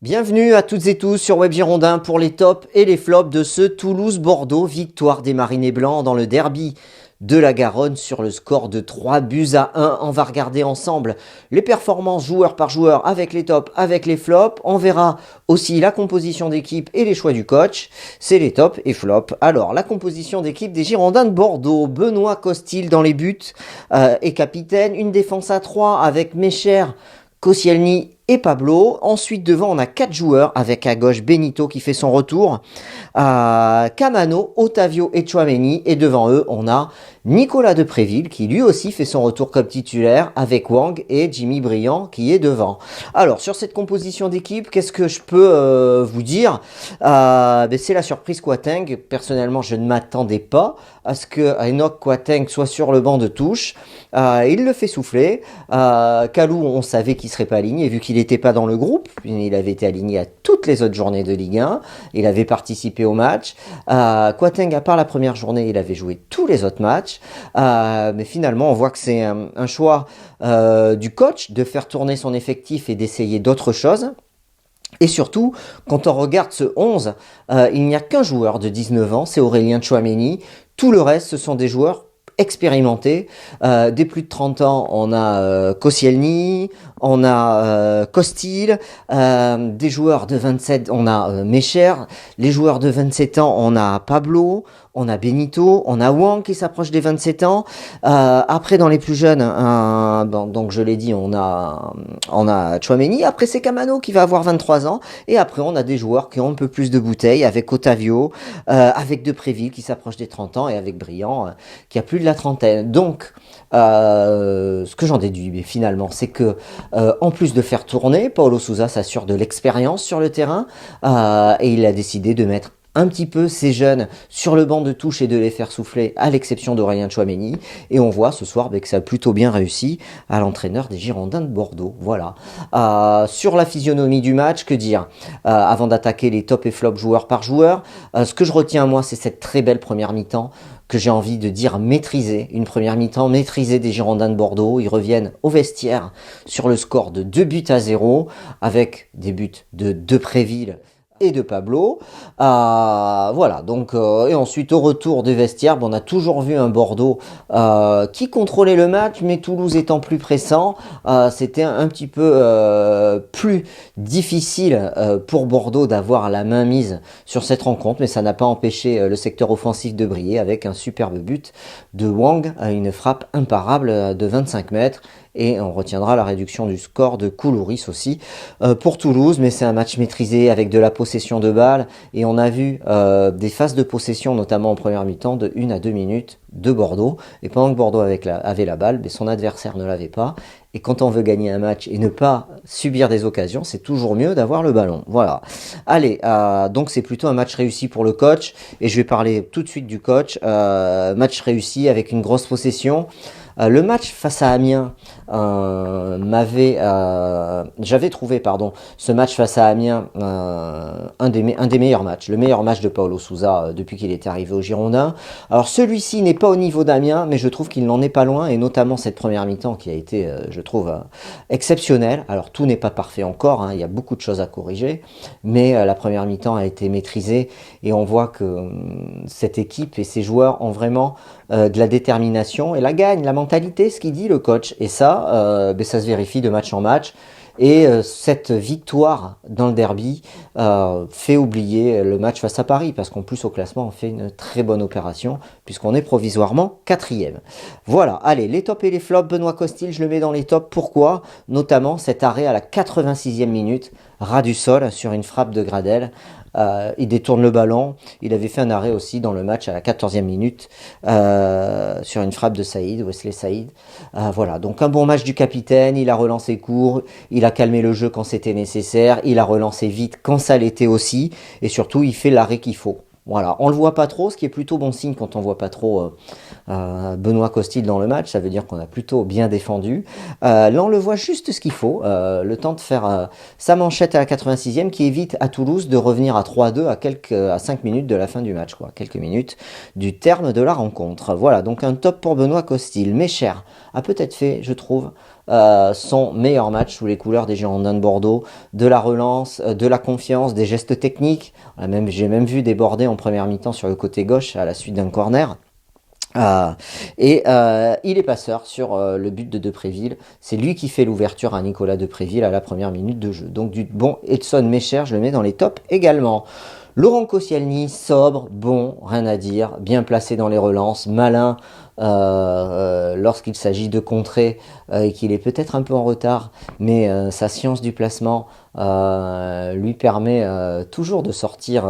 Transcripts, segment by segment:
Bienvenue à toutes et tous sur Web Girondin pour les tops et les flops de ce Toulouse-Bordeaux. Victoire des Marinés Blancs dans le derby de la Garonne sur le score de 3-1. On va regarder ensemble les performances joueur par joueur avec les tops, avec les flops. On verra aussi la composition d'équipe et les choix du coach. C'est les tops et flops. Alors, la composition d'équipe des Girondins de Bordeaux. Benoît Costil dans les buts et capitaine. Une défense à 3 avec Mécher, Koscielny et Pablo. Ensuite, devant, on a 4 joueurs avec à gauche Benito qui fait son retour. Camano, Otavio et Tchouaméni. Et devant eux, on a Nicolas Depréville qui lui aussi fait son retour comme titulaire avec Wang et Jimmy Briand qui est devant. Alors, sur cette composition d'équipe, qu'est-ce que je peux vous dire? C'est la surprise Kouateng. Personnellement, je ne m'attendais pas à ce que Enoch Kouateng soit sur le banc de touche. Il le fait souffler. Kalou, on savait qu'il serait pas aligné vu qu'il n'était pas dans le groupe. Il avait été aligné à toutes les autres journées de Ligue 1. Il avait participé au match. Kouateng, à part la première journée, il avait joué tous les autres matchs. Mais finalement, on voit que c'est un choix du coach de faire tourner son effectif et d'essayer d'autres choses. Et surtout, quand on regarde ce 11, il n'y a qu'un joueur de 19 ans, c'est Aurélien Tchouaméni. Tout le reste, ce sont des joueurs expérimentés. Des plus de 30 ans, on a Koscielny, on a Costil. Des joueurs de 27, on a Mécher. Les joueurs de 27 ans, on a Pablo, on a Benito, on a Wang qui s'approche des 27 ans. Après, dans les plus jeunes, donc je l'ai dit, on a Tchouaméni. Après, c'est Camano qui va avoir 23 ans. Et après, on a des joueurs qui ont un peu plus de bouteilles, avec Otavio, avec Depréville qui s'approche des 30 ans, et avec Briand qui a plus de la trentaine. Donc, ce que j'en déduis finalement, c'est que en plus de faire tourner, Paulo Sousa s'assure de l'expérience sur le terrain et il a décidé de mettre un petit peu ces jeunes sur le banc de touche et de les faire souffler, à l'exception d'Aurélien Tchouaméni. Et on voit ce soir que ça a plutôt bien réussi à l'entraîneur des Girondins de Bordeaux. Voilà. Sur la physionomie du match, que dire avant d'attaquer les top et flop joueur par joueur, ce que je retiens moi, c'est cette très belle première mi-temps que j'ai envie de dire maîtrisée. Une première mi-temps maîtrisée des Girondins de Bordeaux. Ils reviennent au vestiaire sur le score de 2-0 avec des buts de Depréville et de Pablo. Voilà, donc et ensuite au retour des vestiaires, on a toujours vu un Bordeaux qui contrôlait le match, mais Toulouse étant plus pressant, c'était un petit peu plus difficile pour Bordeaux d'avoir la main mise sur cette rencontre, mais ça n'a pas empêché le secteur offensif de briller avec un superbe but de Wang, une frappe imparable de 25 mètres. Et on retiendra la réduction du score de Koulouris aussi pour Toulouse, mais c'est un match maîtrisé avec de la possession de balle, et on a vu des phases de possession, notamment en première mi-temps, de 1 à 2 minutes de Bordeaux, et pendant que Bordeaux avait la balle, mais son adversaire ne l'avait pas, et quand on veut gagner un match et ne pas subir des occasions, c'est toujours mieux d'avoir le ballon. Voilà. Allez, donc c'est plutôt un match réussi pour le coach, et je vais parler tout de suite du coach. Match réussi avec une grosse possession. Le match face à Amiens j'avais trouvé ce match face à Amiens un des meilleurs matchs, le meilleur match de Paulo Sousa depuis qu'il est arrivé au Girondins. Alors celui-ci n'est pas au niveau d'Amiens, mais je trouve qu'il n'en est pas loin, et notamment cette première mi-temps qui a été, je trouve, exceptionnelle. Alors tout n'est pas parfait encore, il y a beaucoup de choses à corriger, mais la première mi-temps a été maîtrisée, et on voit que cette équipe et ses joueurs ont vraiment de la détermination et la gagne, la mentalité, ce qu'il dit le coach. Et ça, ça se vérifie de match en match. Et cette victoire dans le derby fait oublier le match face à Paris, parce qu'en plus au classement on fait une très bonne opération puisqu'on est provisoirement 4e. Voilà, allez, les tops et les flops. Benoît Costil, je le mets dans les tops. Pourquoi? Notamment cet arrêt à la 86e minute, ras du sol sur une frappe de Gradel. Il détourne le ballon. Il avait fait un arrêt aussi dans le match à la 14e minute sur une frappe de Saïd, Wesley Saïd. Voilà, donc un bon match du capitaine. Il a relancé court, il a calmé le jeu quand c'était nécessaire, il a relancé vite quand ça l'était aussi, et surtout il fait l'arrêt qu'il faut. Voilà, on le voit pas trop, ce qui est plutôt bon signe quand on voit pas trop Benoît Costil dans le match, ça veut dire qu'on a plutôt bien défendu. Là on le voit juste ce qu'il faut, le temps de faire sa manchette à la 86e qui évite à Toulouse de revenir à 3-2 à 5 minutes de la fin du match, quelques minutes du terme de la rencontre. Voilà, donc un top pour Benoît Costil. Mécher a peut-être fait, je trouve, son meilleur match sous les couleurs des Girondins de Bordeaux, de la relance, de la confiance, des gestes techniques. J'ai même vu déborder en première mi-temps sur le côté gauche à la suite d'un corner. Il est passeur sur le but de Depréville. C'est lui qui fait l'ouverture à Nicolas Depréville à la première minute de jeu. Donc du bon Edson Mecher, je le mets dans les tops également. Laurent Koscielny, sobre, bon, rien à dire, bien placé dans les relances, malin lorsqu'il s'agit de contrer et qu'il est peut-être un peu en retard, mais sa science du placement lui permet toujours de sortir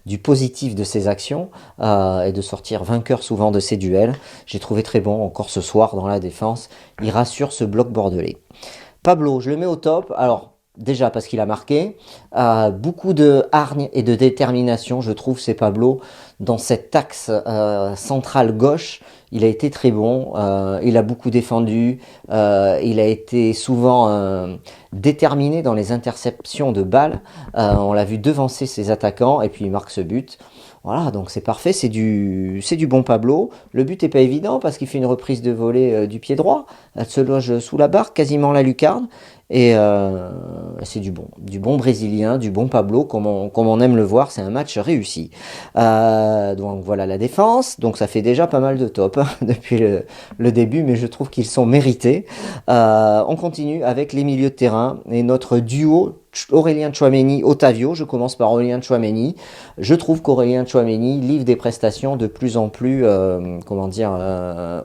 du positif de ses actions et de sortir vainqueur souvent de ses duels. J'ai trouvé très bon encore ce soir dans la défense, il rassure ce bloc bordelais. Pablo, je le mets au top. Alors, déjà parce qu'il a marqué, beaucoup de hargne et de détermination, je trouve, c'est Pablo. Dans cet axe central gauche, il a été très bon, il a beaucoup défendu, il a été souvent déterminé dans les interceptions de balles. On l'a vu devancer ses attaquants et puis il marque ce but. Voilà, donc c'est parfait, c'est du bon Pablo. Le but est pas évident parce qu'il fait une reprise de volée du pied droit. Elle se loge sous la barre, quasiment la lucarne. Et c'est du bon Brésilien, du bon Pablo, comme on aime le voir, c'est un match réussi. Donc voilà la défense, donc ça fait déjà pas mal de top depuis le début, mais je trouve qu'ils sont mérités. On continue avec les milieux de terrain et notre duo Aurélien Tchouaméni-Otavio. Je commence par Aurélien Tchouaméni. Je trouve qu'Aurélien Tchouaméni livre des prestations de plus en plus,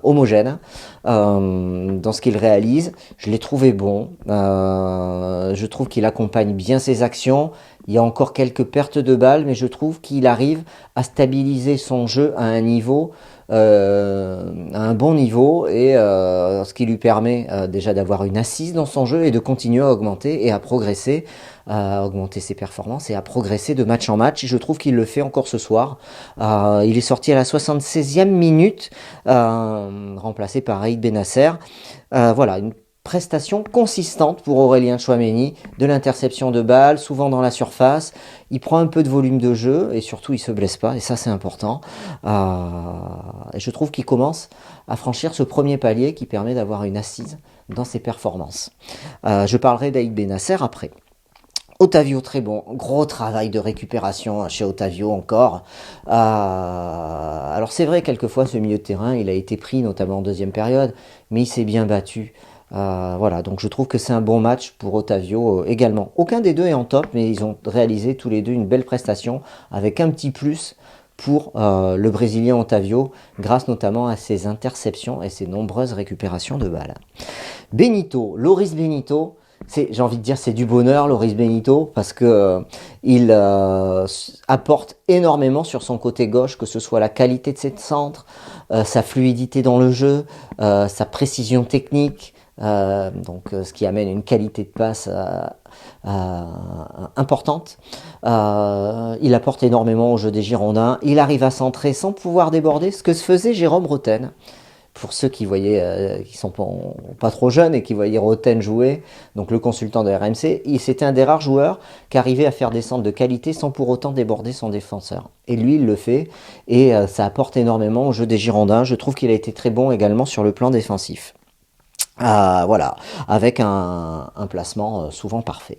homogènes dans ce qu'il réalise. Je l'ai trouvé bon. Je trouve qu'il accompagne bien ses actions. Il y a encore quelques pertes de balles, mais je trouve qu'il arrive à stabiliser son jeu à un niveau, à un bon niveau, et ce qui lui permet déjà d'avoir une assise dans son jeu et de continuer à augmenter et à progresser, à augmenter ses performances et à progresser de match en match. Et je trouve qu'il le fait encore ce soir. Il est sorti à la 76e minute, remplacé par Aïd Benasser. Voilà, une prestation consistante pour Aurélien Tchouaméni, de l'interception de balles, souvent dans la surface. Il prend un peu de volume de jeu et surtout il se blesse pas, et ça c'est important. Et je trouve qu'il commence à franchir ce premier palier qui permet d'avoir une assise dans ses performances. Je parlerai d'Aïd Benasser après. Otavio très bon, gros travail de récupération chez Otavio encore. Alors c'est vrai, quelquefois ce milieu de terrain il a été pris notamment en deuxième période, mais il s'est bien battu. Voilà, donc je trouve que c'est un bon match pour Otavio également. Aucun des deux est en top, mais ils ont réalisé tous les deux une belle prestation avec un petit plus pour le Brésilien Otavio, grâce notamment à ses interceptions et ses nombreuses récupérations de balles. Benito, Loris Benito, j'ai envie de dire c'est du bonheur Loris Benito, parce que il apporte énormément sur son côté gauche, que ce soit la qualité de ses centres, sa fluidité dans le jeu, sa précision technique, ce qui amène une qualité de passe importante. Il apporte énormément au jeu des Girondins. Il arrive à centrer sans pouvoir déborder, ce que faisait Jérôme Roten. Pour ceux qui voyaient, qui sont pas trop jeunes et qui voyaient Roten jouer, donc le consultant de RMC, c'était un des rares joueurs qui arrivait à faire des centres de qualité sans pour autant déborder son défenseur. Et lui, il le fait, et ça apporte énormément au jeu des Girondins. Je trouve qu'il a été très bon également sur le plan défensif. Voilà, avec un placement souvent parfait.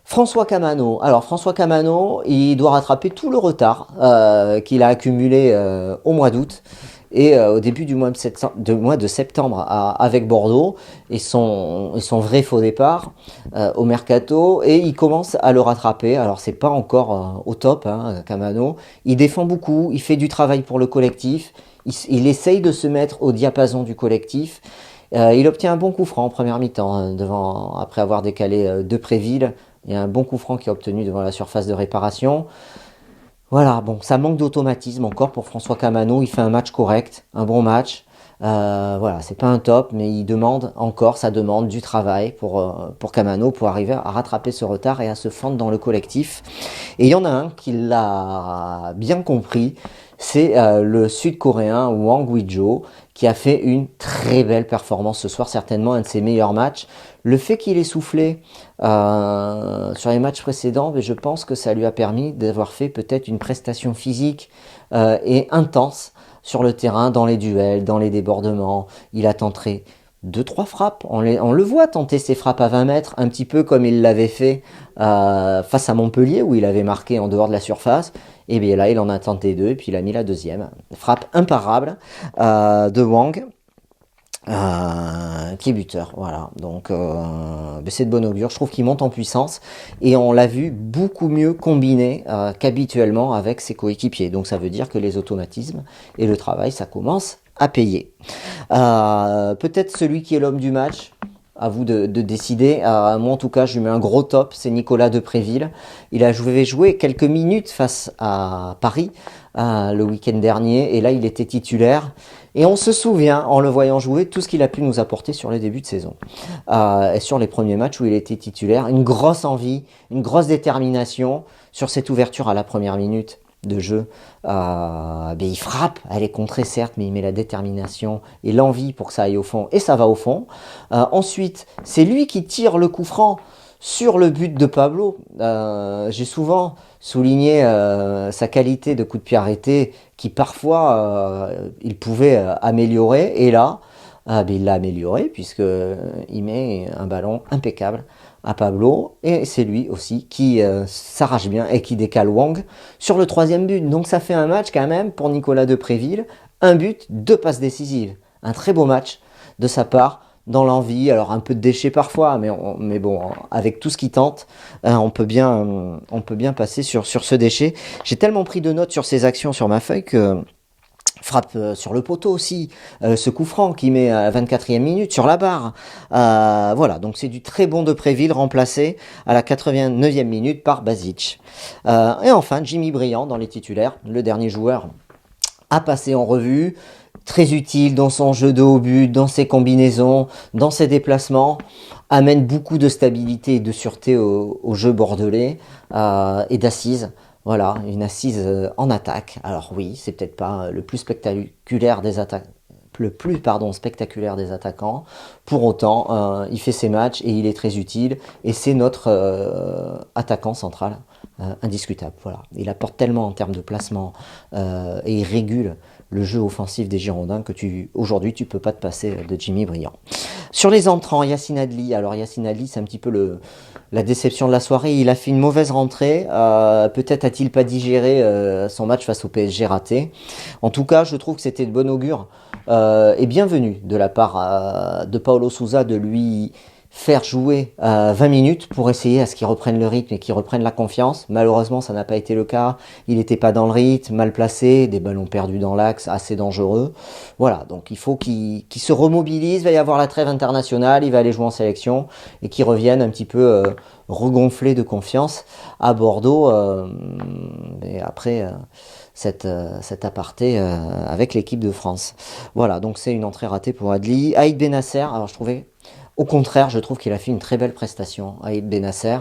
François Camano. Alors François Camano, il doit rattraper tout le retard qu'il a accumulé au mois d'août et au début du mois de septembre avec Bordeaux, et son vrai faux départ au mercato, et il commence à le rattraper. Alors c'est pas encore au top, Camano. Il défend beaucoup, il fait du travail pour le collectif, il essaye de se mettre au diapason du collectif. Il obtient un bon coup franc en première mi-temps, après avoir décalé Depréville. Il y a un bon coup franc qui est obtenu devant la surface de réparation. Voilà, bon, ça manque d'automatisme encore pour François Camano. Il fait un match correct, un bon match. Voilà, c'est pas un top, mais il demande encore, ça demande du travail pour Camano, pour arriver à rattraper ce retard et à se fendre dans le collectif. Et il y en a un qui l'a bien compris, c'est le Sud-Coréen Wang Wijio, qui a fait une très belle performance ce soir, certainement un de ses meilleurs matchs. Le fait qu'il ait soufflé sur les matchs précédents, mais je pense que ça lui a permis d'avoir fait peut-être une prestation physique et intense sur le terrain, dans les duels, dans les débordements. Il a tenté 2-3 frappes. On le voit tenter ses frappes à 20 mètres, un petit peu comme il l'avait fait face à Montpellier, où il avait marqué en dehors de la surface. Et bien là, il en a tenté 2, et puis il a mis la deuxième. Frappe imparable de Wang. Qui est buteur, voilà. Donc c'est de bon augure. Je trouve qu'il monte en puissance et on l'a vu beaucoup mieux combiné qu'habituellement avec ses coéquipiers. Donc ça veut dire que les automatismes et le travail, ça commence à payer. Peut-être celui qui est l'homme du match. À vous de décider. Moi, en tout cas, je lui mets un gros top. C'est Nicolas Depréville. Il avait joué quelques minutes face à Paris le week-end dernier. Et là, il était titulaire. Et on se souvient, en le voyant jouer, tout ce qu'il a pu nous apporter sur les débuts de saison. Et sur les premiers matchs où il était titulaire. Une grosse envie, une grosse détermination sur cette ouverture à la première minute de jeu. Il frappe, elle est contrée certes, mais il met la détermination et l'envie pour que ça aille au fond, et ça va au fond. Ensuite, c'est lui qui tire le coup franc sur le but de Pablo. J'ai souvent souligné sa qualité de coup de pied arrêté, qui parfois il pouvait améliorer, et là, il l'a amélioré, puisqu'il met un ballon impeccable à Pablo, et c'est lui aussi qui s'arrache bien et qui décale Wang sur le troisième but. Donc ça fait un match quand même pour Nicolas Depréville, un but, 2 passes décisives. Un très beau match de sa part, dans l'envie, alors un peu de déchets parfois, mais bon, avec tout ce qu'il tente, on peut bien passer sur ce déchet. J'ai tellement pris de notes sur ses actions sur ma feuille que... Frappe sur le poteau aussi, ce coup franc qui met à la 24e minute sur la barre. Voilà, donc c'est du très bon Depréville, remplacé à la 89e minute par Basic. Et enfin, Jimmy Briand dans les titulaires, le dernier joueur à passer en revue. Très utile dans son jeu de haut but, dans ses combinaisons, dans ses déplacements, amène beaucoup de stabilité et de sûreté au jeu bordelais et d'assise. Voilà, une assise en attaque. Alors oui, c'est peut-être pas le plus spectaculaire des spectaculaire des attaquants. Pour autant, il fait ses matchs et il est très utile. Et c'est notre attaquant central indiscutable. Voilà, il apporte tellement en termes de placement et il régule le jeu offensif des Girondins que aujourd'hui tu peux pas te passer de Jimmy Briand. Sur les entrants, Yacine Adli. Alors Yacine Adli, c'est un petit peu la déception de la soirée. Il a fait une mauvaise rentrée. Peut-être a-t-il pas digéré son match face au PSG raté. En tout cas, je trouve que c'était de bon augure et bienvenu de la part de Paulo Sousa de lui faire jouer 20 minutes pour essayer à ce qu'il reprenne le rythme et qu'il reprenne la confiance. Malheureusement, ça n'a pas été le cas. Il n'était pas dans le rythme, mal placé, des ballons perdus dans l'axe, assez dangereux. Voilà, donc il faut qu'il se remobilise. Il va y avoir la trêve internationale, il va aller jouer en sélection et qu'il revienne un petit peu regonflé de confiance à Bordeaux. Et après... cet aparté avec l'équipe de France. Voilà, donc c'est une entrée ratée pour Adli. Aïd Benasser, alors au contraire, je trouve qu'il a fait une très belle prestation, Aïd Benasser.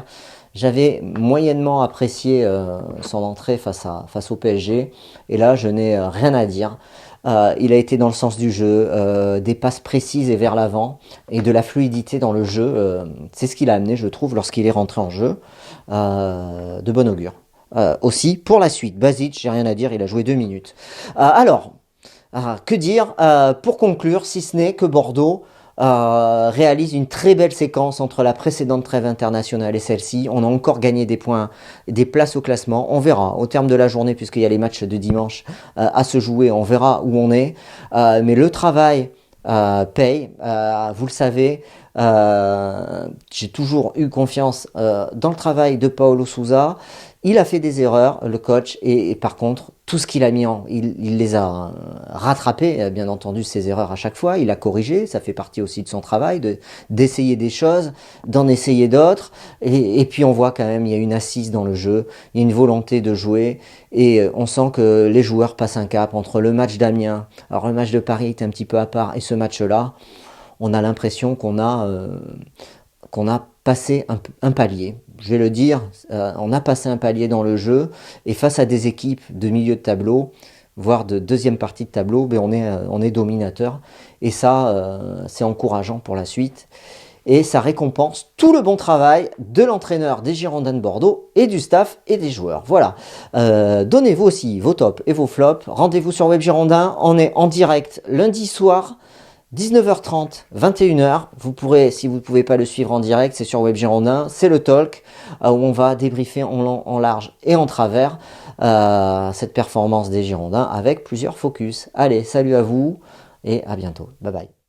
J'avais moyennement apprécié son entrée face au PSG, et là je n'ai rien à dire. Il a été dans le sens du jeu, des passes précises et vers l'avant, et de la fluidité dans le jeu. C'est ce qu'il a amené, je trouve, lorsqu'il est rentré en jeu, de bon augure. Aussi pour la suite, Basic, j'ai rien à dire, il a joué 2 minutes. Que dire pour conclure, si ce n'est que Bordeaux réalise une très belle séquence entre la précédente trêve internationale et celle-ci. On a encore gagné des points, des places au classement. On verra au terme de la journée, puisqu'il y a les matchs de dimanche à se jouer, on verra où on est. Mais le travail paye, vous le savez. J'ai toujours eu confiance dans le travail de Paulo Sousa. Il a fait des erreurs, le coach, et par contre, tout ce qu'il a mis il les a rattrapés, bien entendu, ses erreurs à chaque fois. Il a corrigé, ça fait partie aussi de son travail, d'essayer des choses, d'en essayer d'autres. Et puis on voit quand même, il y a une assise dans le jeu, il y a une volonté de jouer, et on sent que les joueurs passent un cap entre le match d'Amiens. Alors le match de Paris est un petit peu à part, et ce match-là, on a l'impression qu'on a passé un palier. Je vais le dire, on a passé un palier dans le jeu, et face à des équipes de milieu de tableau, voire de deuxième partie de tableau, on est dominateur, et ça, c'est encourageant pour la suite, et ça récompense tout le bon travail de l'entraîneur des Girondins de Bordeaux, et du staff et des joueurs. Voilà, donnez-vous aussi vos tops et vos flops, rendez-vous sur Web Girondin, on est en direct lundi soir, 19h30, 21h, vous pourrez, si vous ne pouvez pas le suivre en direct, c'est sur Web Girondin, c'est le talk où on va débriefer en long, en large et en travers cette performance des Girondins avec plusieurs focus. Allez, salut à vous et à bientôt. Bye bye.